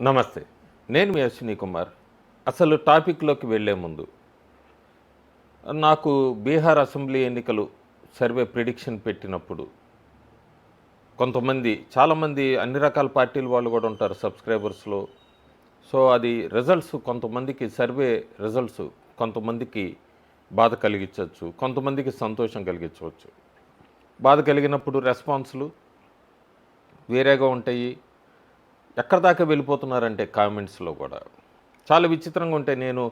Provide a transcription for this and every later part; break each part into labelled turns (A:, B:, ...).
A: నమస్తే. నేను మీ అశ్విని కుమార్. అసలు టాపిక్‌లోకి వెళ్ళే ముందు, నాకు బీహార్ అసెంబ్లీ ఎన్నికలు సర్వే ప్రిడిక్షన్ పెట్టినప్పుడు, చాలామంది అన్ని రకాల పార్టీల వాళ్ళు కూడా ఉంటారు సబ్‌స్క్రైబర్స్‌లో. సో, అది రిజల్ట్స్ కొంతమందికి సర్వే రిజల్ట్స్ కొంతమందికి బాధ కలిగించొచ్చు. కొంతమందికి సంతోషం కలిగించవచ్చు. బాధ కలిగినప్పుడు రెస్పాన్స్‌లు వేరేగా ఉంటాయి. ఎక్కడి దాకా వెళ్ళిపోతున్నారంటే కామెంట్స్‌లో కూడా. చాలా విచిత్రంగా ఉంటాయి. నేను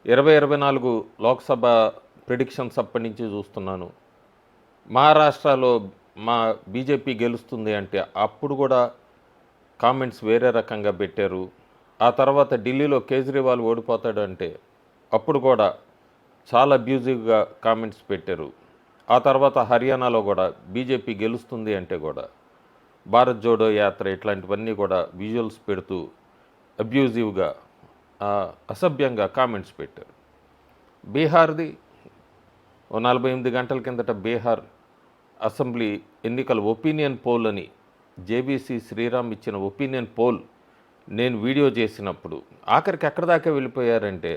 A: 2024 లోక్సభ ప్రిడిక్షన్స్ అప్పటినుంచి చూస్తున్నాను. మహారాష్ట్రలో మా బీజేపీ గెలుస్తుంది అంటే అప్పుడు కూడా కామెంట్స్ వేరే రకంగా పెట్టారు. ఆ తర్వాత ఢిల్లీలో కేజ్రీవాల్ ఓడిపోతాడు అంటే అప్పుడు కూడా చాలా అబ్యూజివ్‌గా కామెంట్స్ పెట్టారు. ఆ తర్వాత హర్యానాలో కూడా బీజేపీ గెలుస్తుంది అంటే కూడా భారత్ జోడో యాత్ర ఇట్లాంటివన్నీ కూడా విజువల్స్ పెడుతూ అబ్యూజివ్గా అసభ్యంగా కామెంట్స్ పెట్టారు. బీహార్ది ఓ 48 గంటల కిందట బీహార్ అసెంబ్లీ ఎన్నికల ఒపీనియన్ పోల్ అని జేబీసీ శ్రీరామ్ ఇచ్చిన ఒపీనియన్ పోల్ నేను వీడియో చేసినప్పుడు ఆఖరికి ఎక్కడి దాకా వెళ్ళిపోయారంటే,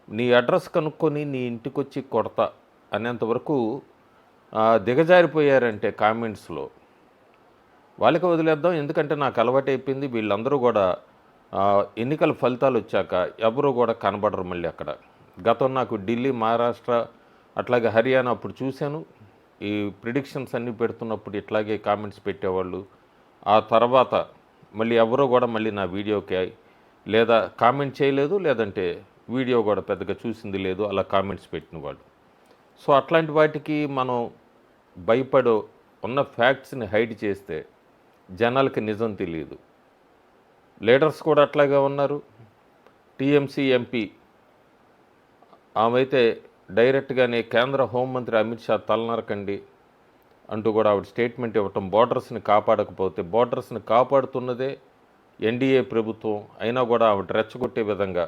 A: నీ అడ్రస్ కనుక్కొని నీ ఇంటికొచ్చి కొడతా అనేంతవరకు దిగజారిపోయారంటే కామెంట్స్లో. వాళ్ళకి వదిలేద్దాం, ఎందుకంటే నాకు అలవాటైపోయింది. వీళ్ళందరూ కూడా ఎన్నికల ఫలితాలు వచ్చాక ఎవరు కూడా కనబడరు మళ్ళీ అక్కడ. గతం నాకు ఢిల్లీ, మహారాష్ట్ర అట్లాగే హర్యానా అప్పుడు చూశాను. ఈ ప్రిడిక్షన్స్ అన్నీ పెడుతున్నప్పుడు ఇట్లాగే కామెంట్స్ పెట్టేవాళ్ళు. ఆ తర్వాత మళ్ళీ ఎవరో కూడా మళ్ళీ నా వీడియోకి లేదా కామెంట్ చేయలేదు, లేదంటే వీడియో కూడా పెద్దగా చూసింది లేదు, అలా కామెంట్స్ పెట్టిన వాళ్ళు. సో అట్లాంటి వాటికి మనం భయపడో ఉన్న ఫ్యాక్ట్స్ని హైడ్ చేస్తే జనాలకి నిజం తెలియదు. లీడర్స్ కూడా అట్లాగే ఉన్నారు. టీఎంసీ ఎంపీ ఆమె అయితే డైరెక్ట్గానే కేంద్ర హోంమంత్రి అమిత్ షా తలనరకండి అంటూ కూడా ఆవిడ స్టేట్మెంట్ ఇవ్వటం, బోర్డర్స్ని కాపాడకపోతే బోర్డర్స్ని కాపాడుతున్నదే ఎన్డీఏ ప్రభుత్వం అయినా కూడా ఆవిడ రెచ్చగొట్టే విధంగా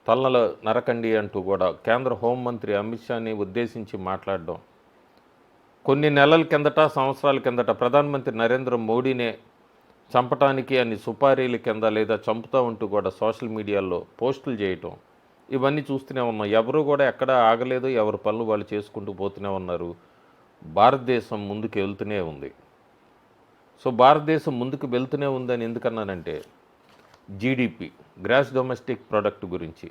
A: తలనలు నరకండి అంటూ కూడా కేంద్ర హోంమంత్రి అమిత్ షాని ఉద్దేశించి మాట్లాడడం. కొన్ని నెలల కిందట, సంవత్సరాల కిందట ప్రధానమంత్రి నరేంద్ర మోడీనే చంపటానికి అన్ని సుపారీల కింద లేదా చంపుతూ ఉంటూ కూడా సోషల్ మీడియాలో పోస్టులు చేయటం, ఇవన్నీ చూస్తూనే ఉన్నాం. ఎవరు కూడా ఎక్కడ ఆగలేదు, ఎవరి పనులు వాళ్ళు చేసుకుంటూ పోతూనే ఉన్నారు. భారతదేశం ముందుకు వెళ్తూనే ఉంది. సో భారతదేశం ముందుకు వెళ్తూనే ఉందని ఎందుకన్నానంటే, జీడిపి గ్రాస్ డొమెస్టిక్ ప్రోడక్ట్ గురించి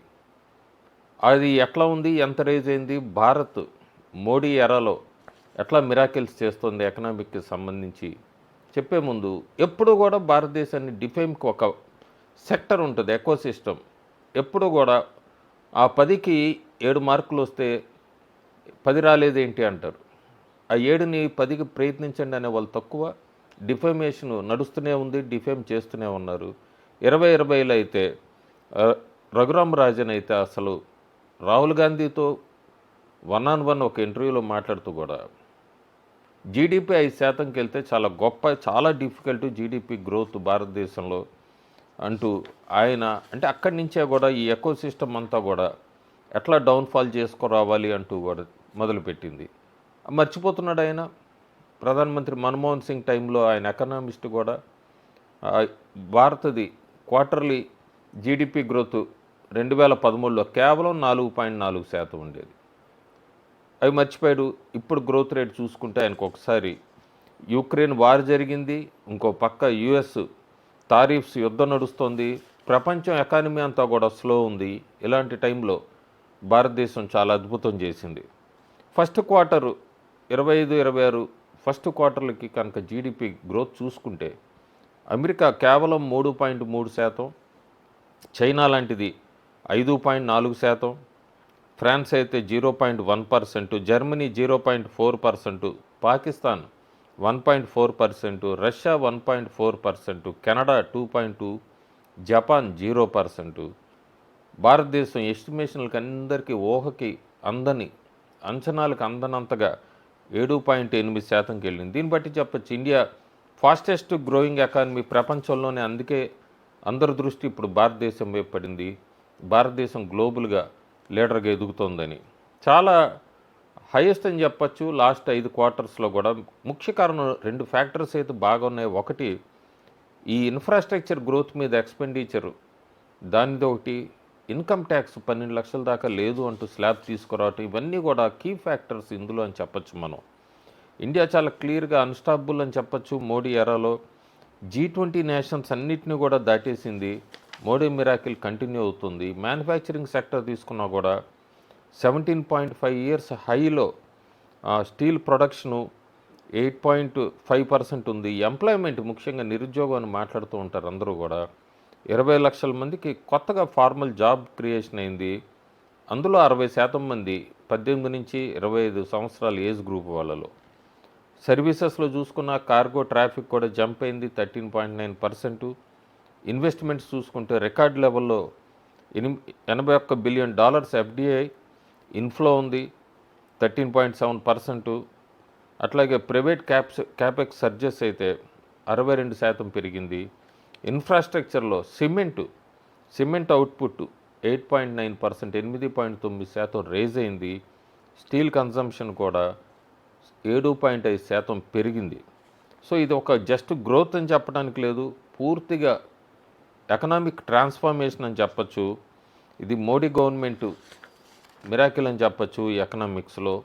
A: అది ఎట్లా ఉంది, ఎంత రేజ్ అయింది, భారత్ మోడీ ఎరాలో ఎట్లా మిరాకిల్స్ చేస్తుంది ఎకనామిక్కి సంబంధించి చెప్పే ముందు, ఎప్పుడు కూడా భారతదేశాన్ని డిఫెమ్కి ఒక సెక్టర్ ఉంటుంది, ఎకోసిస్టమ్. ఎప్పుడు కూడా ఆ 10కి 7 మార్కులు వస్తే 10 రాలేదేంటి అంటారు. ఆ 7ని 10కి ప్రయత్నించండి అనే వాళ్ళు తక్కువ. డిఫెమేషన్ నడుస్తూనే ఉంది, డిఫెమ్ చేస్తూనే ఉన్నారు. 2020లో అయితే రఘురామ్ రాజన్ అయితే అసలు రాహుల్ గాంధీతో 1-on-1 ఒక ఇంటర్వ్యూలో మాట్లాడుతూ కూడా జీడిపి 5%కి వెళ్తే చాలా గొప్ప, చాలా డిఫికల్ట్ జీడిపి గ్రోత్ భారతదేశంలో అంటూ ఆయన అంటే అక్కడి నుంచే కూడా ఈ ఎకోసిస్టమ్ అంతా కూడా ఎట్లా డౌన్ఫాల్ చేసుకురావాలి అంటూ కూడా మొదలుపెట్టింది. మర్చిపోతున్నాడు ఆయన. ప్రధానమంత్రి మన్మోహన్ సింగ్ టైంలో ఆయన ఎకనామిస్ట్ కూడా భారతది క్వార్టర్లీ జీడిపి గ్రోత్ 2013లో కేవలం 4.4% ఉండేది. అవి మర్చిపోయాడు. ఇప్పుడు గ్రోత్ రేట్ చూసుకుంటే ఆయనకు ఒకసారి యుక్రెయిన్ వార్ జరిగింది, ఇంకో పక్క యుఎస్ టారిఫ్స్ యుద్ధం నడుస్తుంది, ప్రపంచం ఎకానమీ అంతా కూడా స్లో ఉంది. ఇలాంటి టైంలో భారతదేశం చాలా అద్భుతం చేసింది. ఫస్ట్ క్వార్టర్ 25-26 ఫస్ట్ క్వార్టర్లకి కనుక జీడిపి గ్రోత్ చూసుకుంటే అమెరికా కేవలం 3.3%, చైనా లాంటిది 5.4%, ఫ్రాన్స్ అయితే 0.1%, Germany 0.4%, Pakistan 1.4%, Russia 1.4%, Canada 2.2%, Japan 0%. భారతదేశం ఎస్టిమేషన్లకు అందరికీ ఊహకి అందని, అంచనాలకు అందనంతగా 7.8%కి వెళ్ళింది. దీన్ని బట్టి చెప్పచ్చు ఇండియా ఫాస్టెస్ట్ గ్రోయింగ్ ఎకానమీ ప్రపంచంలోనే. అందుకే అందరి దృష్టి ఇప్పుడు భారతదేశం వైపు పడింది. భారతదేశం గ్లోబల్గా లీడర్గా ఎదుగుతోందని. చాలా హైయెస్ట్ అని చెప్పచ్చు లాస్ట్ 5 క్వార్టర్స్లో కూడా. ముఖ్య కారణం 2 ఫ్యాక్టర్స్ అయితే బాగా ఉన్నాయి. ఒకటి, ఈ ఇన్ఫ్రాస్ట్రక్చర్ గ్రోత్ మీద ఎక్స్పెండిచరు దానిది ఒకటి, ఇన్కమ్ ట్యాక్స్ 12 లక్షల దాకా లేదు అంటూ స్లాబ్ తీసుకురావటం, ఇవన్నీ కూడా కీ ఫ్యాక్టర్స్ ఇందులో అని చెప్పచ్చు మనం. ఇండియా చాలా క్లియర్గా అన్స్టాపబుల్ అని చెప్పచ్చు మోడీ ఎరాలో. G20 నేషన్స్ అన్నిటిని కూడా దాటేసింది. మోడీ మిరాకిల్ కంటిన్యూ అవుతుంది. మ్యానుఫ్యాక్చరింగ్ సెక్టర్ తీసుకున్నా కూడా 17.5 ఇయర్స్ హైలో స్టీల్ ప్రొడక్షను 8.5% ఉంది. ఎంప్లాయ్మెంట్ ముఖ్యంగా నిరుద్యోగం అని మాట్లాడుతూ ఉంటారు అందరూ కూడా. 20 లక్షల మందికి కొత్తగా ఫార్మల్ జాబ్ క్రియేషన్ అయింది. అందులో 60% మంది 18 నుంచి 25 సంవత్సరాల ఏజ్ గ్రూప్ వాళ్ళలో. సర్వీసెస్లో చూసుకున్న కార్గో ట్రాఫిక్ కూడా జంప్ అయింది 13.9%. ఇన్వెస్ట్మెంట్స్ చూసుకుంటే రికార్డ్ లెవెల్లో $81 బిలియన్ FDI ఇన్ఫ్లో ఉంది 13.7%. అట్లాగే ప్రైవేట్ క్యాపెక్స్ సర్జెస్ అయితే 62% పెరిగింది. ఇన్ఫ్రాస్ట్రక్చర్లో సిమెంట్ అవుట్పుట్ 8.9%, 8.9% రేజ్ అయింది. స్టీల్ కన్జంప్షన్ కూడా 7.5% పెరిగింది. సో ఇది ఒక జస్ట్ గ్రోత్ అని చెప్పడానికి లేదు, పూర్తిగా ఎకనామిక్ ట్రాన్స్ఫర్మేషన్ అని చెప్పచ్చు. ఇది మోడీ గవర్నమెంట్ మిరాకిల్ అని చెప్పచ్చు ఈ ఎకనామిక్స్లో,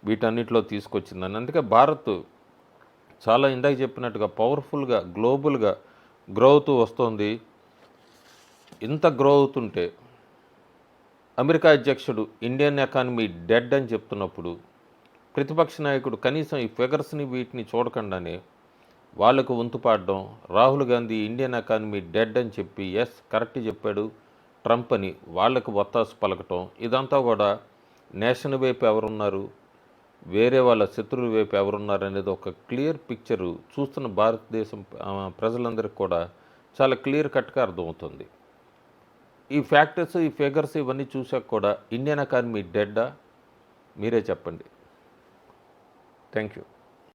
A: వీటన్నిటిలో తీసుకొచ్చిందని. అందుకే భారత్ చాలా ఇందాక చెప్పినట్టుగా పవర్ఫుల్గా గ్లోబల్గా గ్రో అవుతూ వస్తుంది. ఇంత గ్రో అవుతుంటే అమెరికా అధ్యక్షుడు ఇండియన్ ఎకానమీ డెడ్ అని చెప్తున్నప్పుడు ప్రతిపక్ష నాయకుడు కనీసం ఈ ఫిగర్స్ని వీటిని చూడకుండానే వాళ్ళకు వంతుపాడడం, Rahul Gandhi Indian economy dead అని చెప్పి ఎస్ కరెక్ట్ చెప్పాడు ట్రంప్ అని వాళ్ళకు ఒత్తాసు పలకటం, ఇదంతా కూడా నేషన్ వైపు ఎవరున్నారు, వేరే వాళ్ళ శత్రువుల వైపు ఎవరున్నారు అనేది ఒక క్లియర్ పిక్చరు చూస్తున్న భారతదేశం ప్రజలందరికీ కూడా చాలా క్లియర్ కట్గా అర్థమవుతుంది. ఈ ఫ్యాక్టర్స్, ఈ ఫిగర్స్ ఇవన్నీ చూసాక కూడా ఇండియన్ ఎకానమీ డెడ్డా? మీరే చెప్పండి. Thank you.